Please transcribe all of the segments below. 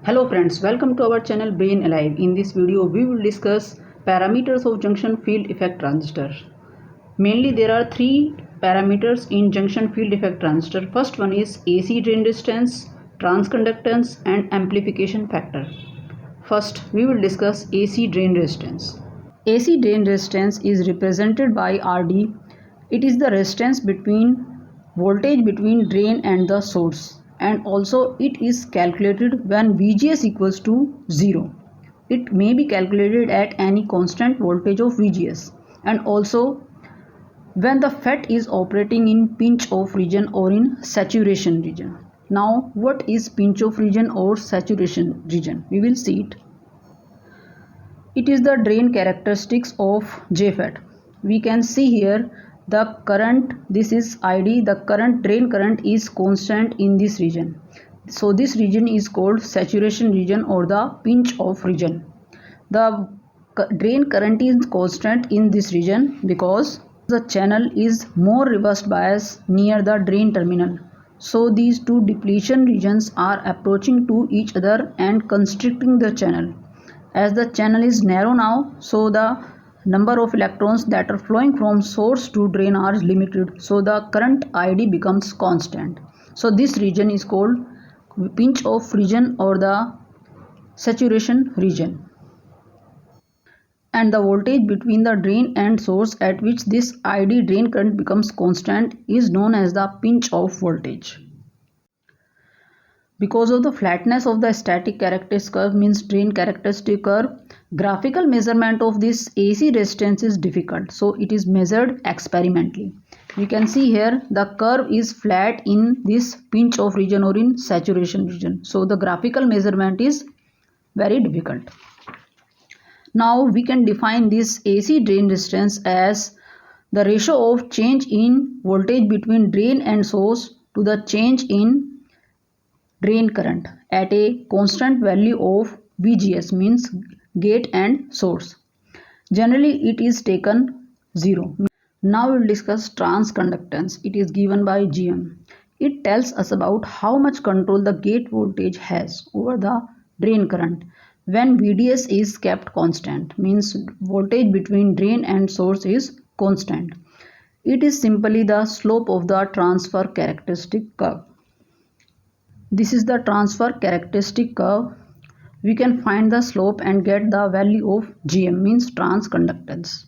Hello friends, welcome to our channel Brain Alive. In this video, we will discuss parameters of junction field effect transistor. Mainly there are three parameters in junction field effect transistor. First one is AC drain resistance, transconductance and amplification factor. First, we will discuss AC drain resistance. AC drain resistance is represented by RD. It is the resistance between voltage between drain and the source, and also it is calculated when VGS equals to 0. It may be calculated at any constant voltage of VGS, and also when the FET is operating in pinch off region or in saturation region. Now what is pinch off region or saturation region? We will see it. It is the drain characteristics of JFET. We can see here the current, this is ID, the current drain current is constant in this region. So this region is called saturation region or the pinch off region. The drain current is constant in this region because the channel is more reverse bias near the drain terminal. So these two depletion regions are approaching to each other and constricting the channel. As the channel is narrow now, so the number of electrons that are flowing from source to drain are limited, so the current ID becomes constant. So this region is called pinch off region or the saturation region. And the voltage between the drain and source at which this ID drain current becomes constant is known as the pinch off voltage. Because of the flatness of the static characteristic curve, means drain characteristic curve, graphical measurement of this AC resistance is difficult. So it is measured experimentally. You can see here the curve is flat in this pinch off region or in saturation region. So the graphical measurement is very difficult. Now we can define this AC drain resistance as the ratio of change in voltage between drain and source to the change in drain current at a constant value of VGS, means gate and source. Generally it is taken 0. Now we will discuss transconductance. It is given by GM. It tells us about how much control the gate voltage has over the drain current when VDS is kept constant, means voltage between drain and source is constant. It is simply the slope of the transfer characteristic curve. This is the transfer characteristic curve. We can find the slope and get the value of GM, means transconductance.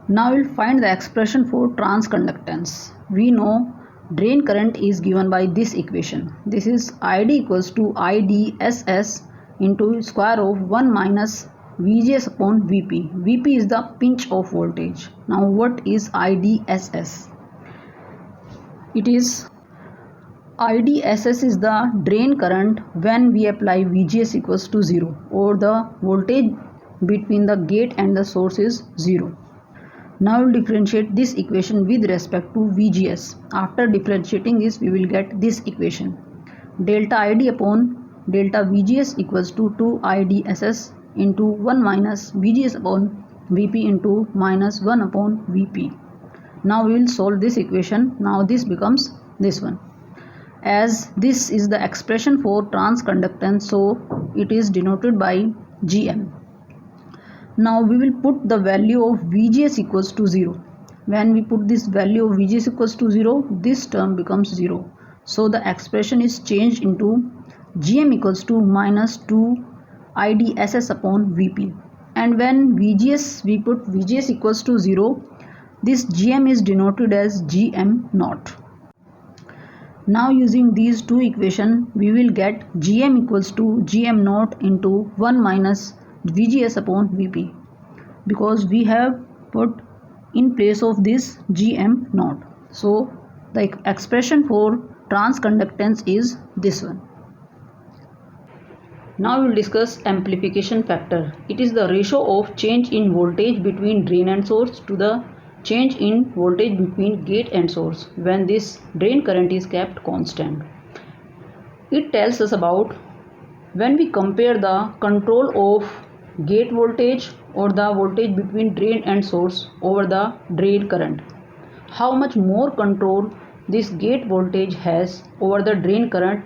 Now we'll find the expression for transconductance. We know drain current is given by this equation. This is ID equals to IDSS into square of 1 minus VGS upon VP. VP is the pinch off voltage. Now what is IDSS? IDSS is the drain current when we apply VGS equals to 0 or the voltage between the gate and the source is 0. Now we'll differentiate this equation with respect to VGS. After differentiating this, we will get this equation. Delta ID upon delta VGS equals to 2 IDSS into 1 minus VGS upon VP into minus 1 upon VP. Now we will solve this equation. Now this becomes this one. As this is the expression for transconductance, so it is denoted by GM. Now we will put the value of VGS equals to 0. When we put this value of VGS equals to 0, this term becomes 0. So the expression is changed into GM equals to minus 2 IDSS upon VP. And when we put VGS equals to 0, this GM is denoted as GM naught. Now using these two equations, we will get GM equals to GM naught into 1 minus VGS upon VP, because we have put in place of this GM naught. So the expression for transconductance is this one. Now we will discuss amplification factor. It is the ratio of change in voltage between drain and source to the change in voltage between gate and source when this drain current is kept constant. It tells us about when we compare the control of gate voltage or the voltage between drain and source over the drain current, how much more control this gate voltage has over the drain current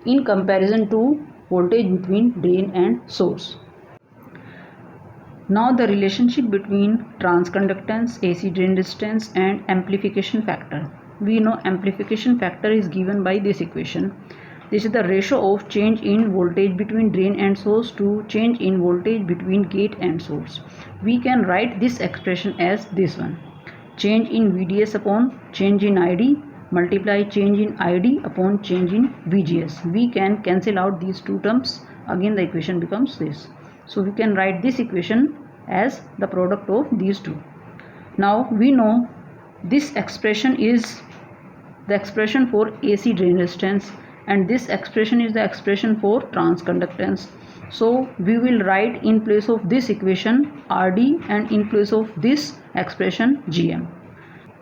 in comparison to voltage between drain and source. Now the relationship between transconductance, AC drain resistance and amplification factor. We know amplification factor is given by this equation. This is the ratio of change in voltage between drain and source to change in voltage between gate and source. We can write this expression as this one. Change in VDS upon change in ID multiply change in ID upon change in VGS. We can cancel out these two terms. Again the equation becomes this. So we can write this equation as the product of these two. Now we know this expression is the expression for AC drain resistance and this expression is the expression for transconductance. So we will write in place of this equation RD and in place of this expression GM.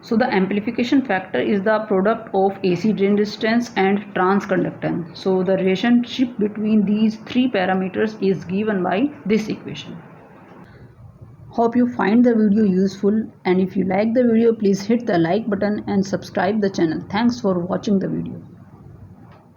So the amplification factor is the product of AC drain resistance and transconductance. So the relationship between these three parameters is given by this equation. Hope you find the video useful, and if you like the video, please hit the like button and subscribe the channel. Thanks for watching the video.